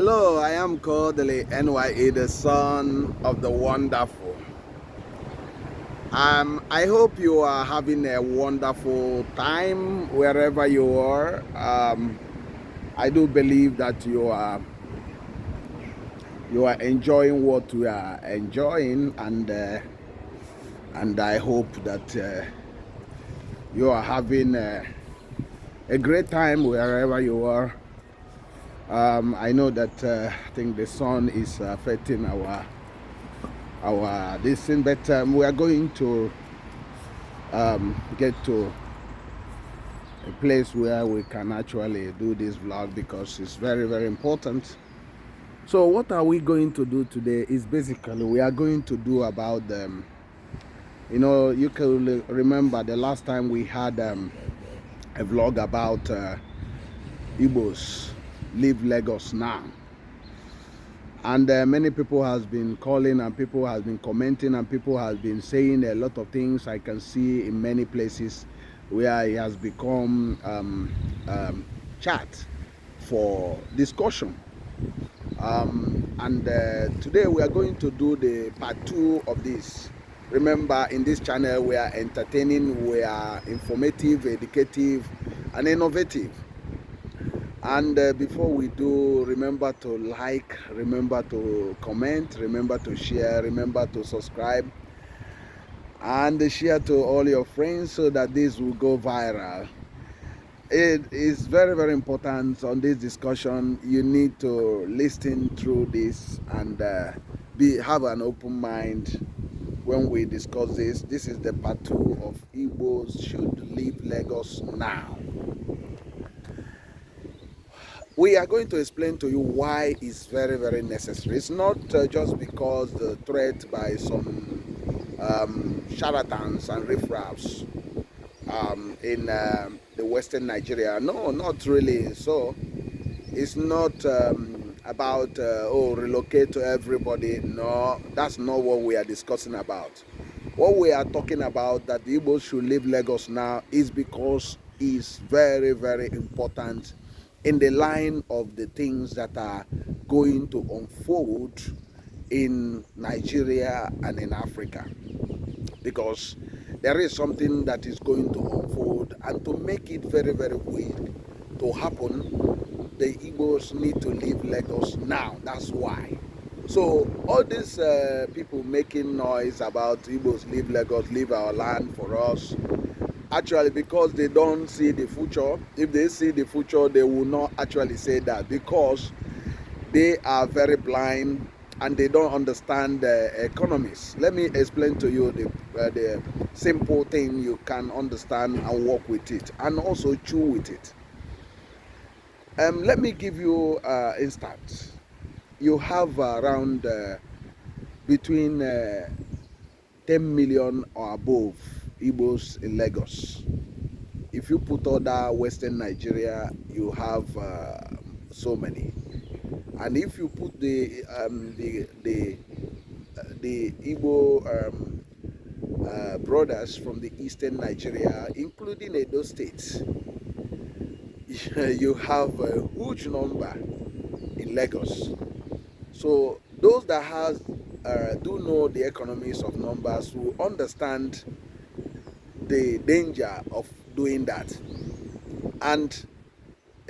Hello, I am Kodili-nye, the son of the wonderful. I hope you are having a wonderful time wherever you are. I do believe that you are enjoying what we are enjoying, and I hope that you are having a great time wherever you are. I know that I think the sun is affecting our this thing, but we are going to get to a place where we can actually do this vlog because it's very, very important. So what are we going to do today is basically we are going to do about you can remember the last time we had a vlog about Igbos leave Lagos now. And many people has been calling, and people has been commenting, and people has been saying a lot of things. I can see in many places where it has become chat for discussion. And today we are going to do the part 2 of this. Remember, in this channel we are entertaining, we are informative, educative, and innovative. And before we do, remember to like, remember to comment, remember to share, remember to subscribe, and share to all your friends so that this will go viral. It is very, very important on this discussion. You need to listen through this and have an open mind when we discuss this. This is the part 2 of Igbos should leave Lagos now. We are going to explain to you why it's very, very necessary. It's not just because the threat by some charlatans and riffraffs in the western Nigeria. No, not really. So it's not about relocate to everybody. No, that's not what we are discussing about. What we are talking about, that the Igbos should leave Lagos now, is because it's very, very important in the line of the things that are going to unfold in Nigeria and in Africa. Because there is something that is going to unfold, and to make it very, very quick to happen, the Igbos need to leave Lagos now. That's why. So all these people making noise about Igbos leave Lagos, leave our land for us, actually because they don't see the future. If they see the future, they will not actually say that, because they are very blind and they don't understand the economics. Let me explain to you the simple thing you can understand and work with it, and also chew with it. Let me give you instance. You have around between 10 million or above Igbos in Lagos. If you put other Western Nigeria, you have so many. And if you put the Igbo brothers from the Eastern Nigeria, including Edo State, you have a huge number in Lagos. So those that do know the economics of numbers will understand the danger of doing that. And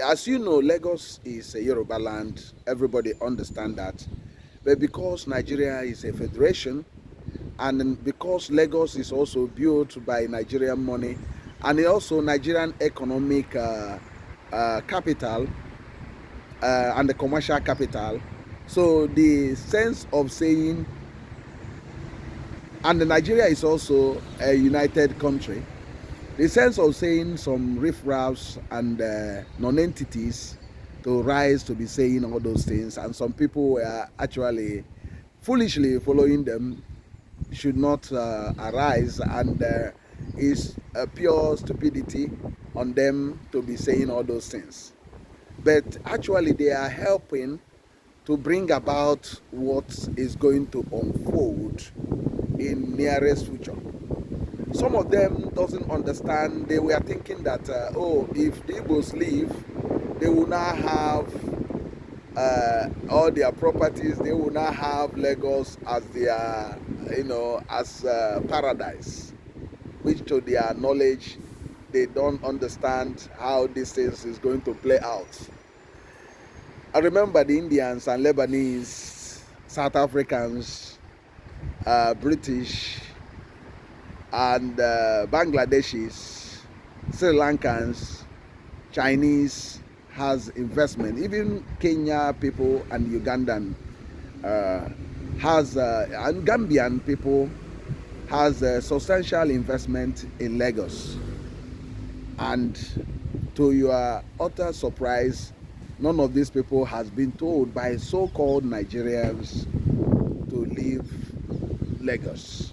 as you know, Lagos is a Yoruba land. Everybody understand that. But because Nigeria is a federation, and because Lagos is also built by Nigerian money, and also Nigerian economic capital and the commercial capital, so the sense of saying, and Nigeria is also a united country, the sense of saying some riffraffs and non-entities to rise to be saying all those things, and some people were actually foolishly following them, should not arise, and is pure stupidity on them to be saying all those things. But actually they are helping to bring about what is going to unfold in nearest future. Some of them doesn't understand. They were thinking that if the Igbos leave, they will now have all their properties. They will now have Lagos as their, as paradise, which to their knowledge, they don't understand how this things is going to play out. I remember the Indians and Lebanese, South Africans, British, and Bangladeshis, Sri Lankans, Chinese has investment. Even Kenya people and Ugandan and Gambian people has a substantial investment in Lagos. And to your utter surprise, none of these people has been told by so-called Nigerians to leave Lagos.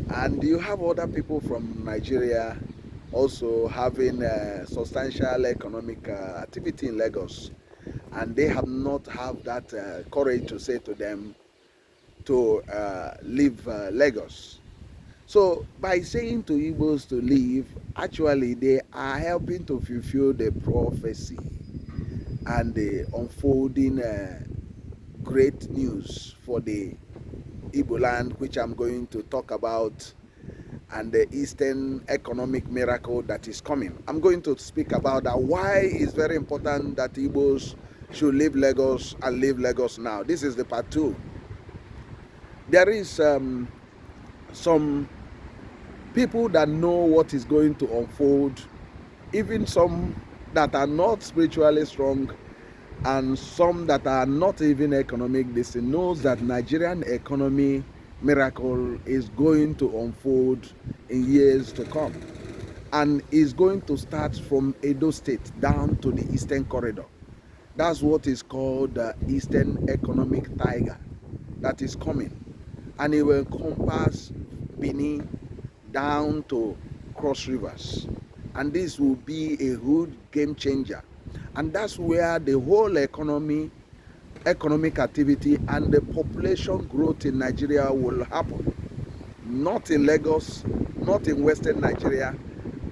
And you have other people from Nigeria also having substantial economic activity in Lagos, and they have not have that courage to say to them to leave Lagos. So by saying to Igbos to leave, actually they are helping to fulfill the prophecy and the unfolding great news for the Igbo land, which I'm going to talk about, and the Eastern economic miracle that is coming. I'm going to speak about that, why it's very important that Igbos should leave Lagos and leave Lagos now. This is the part 2. There is some people that know what is going to unfold, even some that are not spiritually strong, and some that are not even economic. This knows that Nigerian economy miracle is going to unfold in years to come, and is going to start from Edo State down to the Eastern Corridor. That's what is called the Eastern Economic Tiger that is coming, and it will encompass Benin down to Cross Rivers, and this will be a huge game changer. And that's where the whole economic activity and the population growth in Nigeria will happen. Not in Lagos, not in Western Nigeria.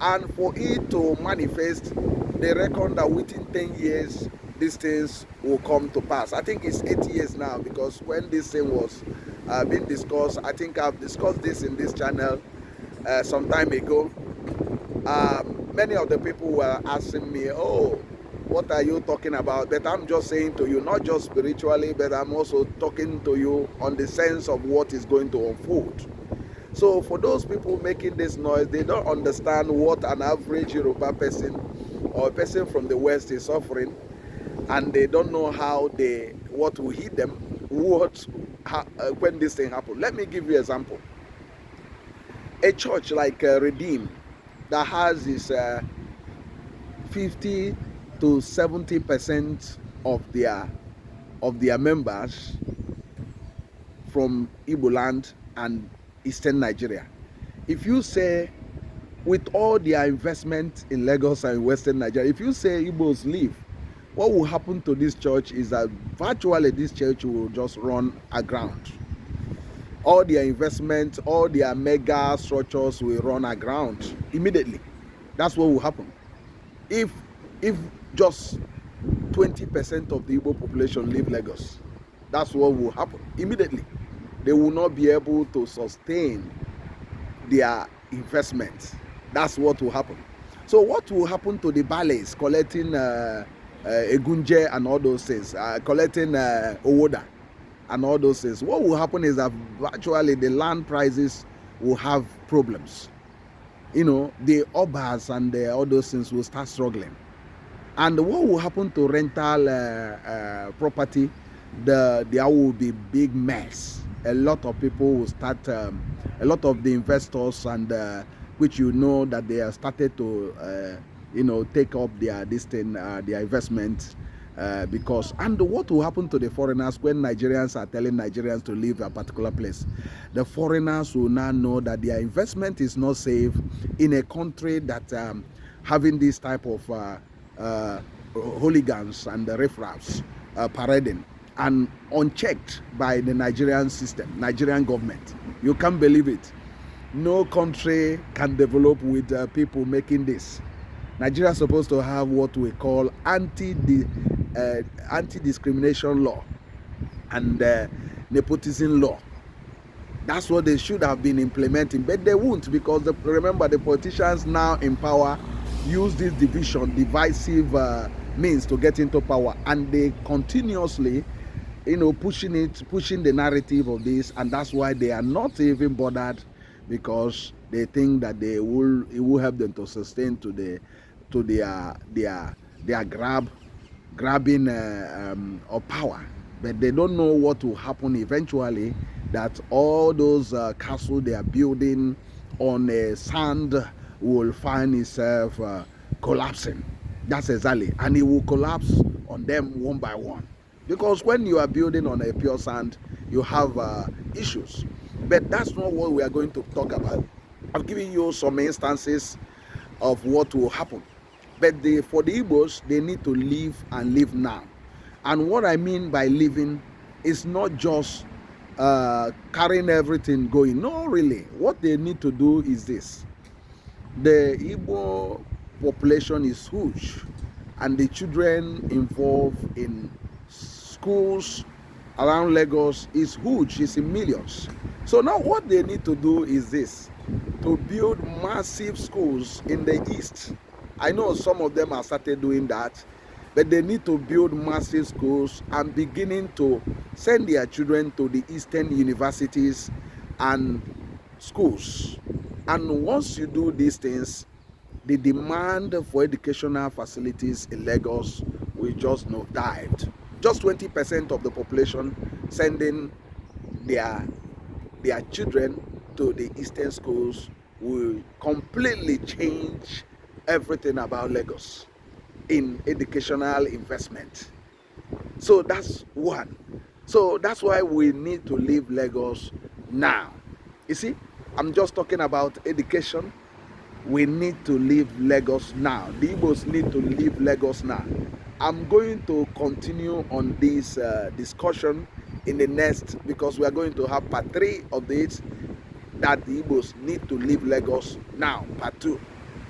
And for it to manifest, they reckon that within 10 years, these things will come to pass. I think it's 8 years now, because when this thing was being discussed, I think I've discussed this in this channel some time ago. Many of the people were asking me, oh, what are you talking about? But I'm just saying to you, not just spiritually, but I'm also talking to you on the sense of what is going to unfold. So for those people making this noise, they don't understand what an average Yoruba person or a person from the West is suffering, and they don't know what will hit them when this thing happens. Let me give you an example. A church like Redeem that has this 50 to 70% of their members from Igbo land and Eastern Nigeria. If you say, with all their investment in Lagos and Western Nigeria, if you say Igbos leave, what will happen to this church is that virtually this church will just run aground. All their investment, all their mega structures will run aground immediately. That's what will happen. If just 20% of the Igbo population leave Lagos, that's what will happen immediately. They will not be able to sustain their investment. That's what will happen. So what will happen to the ballets collecting Egunje and all those things, collecting Owoda and all those things? What will happen is that virtually the land prices will have problems. The obas and all those things will start struggling. And what will happen to rental property? There will be big mess. A lot of people will start, a lot of the investors and which that they have started to take up their investment because, and what will happen to the foreigners when Nigerians are telling Nigerians to leave a particular place? The foreigners will now know that their investment is not safe in a country that having this type of hooligans and the riffraffs parading and unchecked by the Nigerian system, Nigerian government. You can't believe it. No country can develop with people making this. Nigeria is supposed to have what we call anti-discrimination anti-discrimination law and nepotism law. That's what they should have been implementing, but they won't, because remember, the politicians now in power use this divisive means to get into power, and they continuously, pushing the narrative of this, and that's why they are not even bothered, because they think that it will help them to sustain to their grabbing of power. But they don't know what will happen eventually, that all those castles they are building on sand will find itself collapsing. That's exactly, and it will collapse on them one by one, because when you are building on a pure sand, you have issues. But that's not what we are going to talk about. I've given you some instances of what will happen. But for the Igbos, they need to live and live now. And what I mean by living is not just carrying everything going. No, really. What they need to do is this. The Igbo population is huge, and the children involved in schools around Lagos is huge. It's in millions. So now what they need to do is this: to build massive schools in the east. I know some of them have started doing that, but they need to build massive schools and beginning to send their children to the eastern universities and schools. And once you do these things, the demand for educational facilities in Lagos will just dived. Just 20% of the population sending their children to the eastern schools will completely change everything about Lagos in educational investment. So that's one. So that's why we need to leave Lagos now. You see, I'm just talking about education. We need to leave Lagos now. The Igbos need to leave Lagos now. I'm going to continue on this discussion in the next, because we are going to have part 3 of this, that the Igbos need to leave Lagos now, part 2.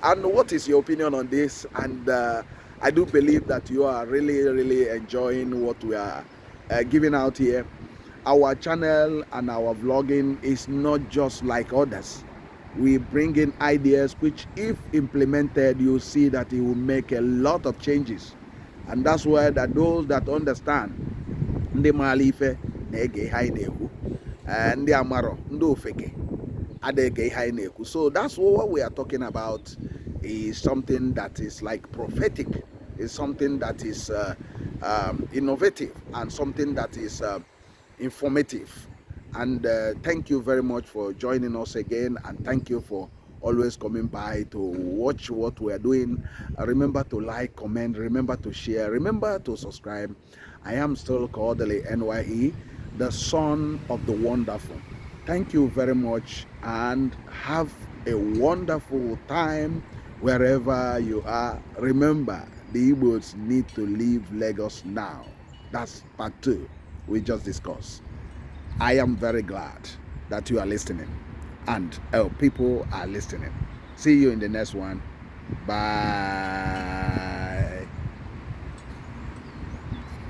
And what is your opinion on this? And I do believe that you are really enjoying what we are giving out here. Our channel and our vlogging is not just like others. We bring in ideas which, if implemented, you see that it will make a lot of changes. And that's why that those that understand, ndị maara ife na-ege ihe anyị na-ekwu, ndị amarọ, ndị ofeke adịghị ihe anyị na-ekwu. So that's what we are talking about, is something that is like prophetic, is something that is innovative, and something that is informative. And thank you very much for joining us again, and thank you for always coming by to watch what we are doing. Remember to like, comment, remember to share, remember to subscribe. I am still Kodili-nye, the son of the wonderful. Thank you very much, and have a wonderful time wherever you are. Remember, the Igbos need to leave Lagos now. That's part 2 we just discussed. I am very glad that you are listening, and people are listening. See you in the next one. Bye.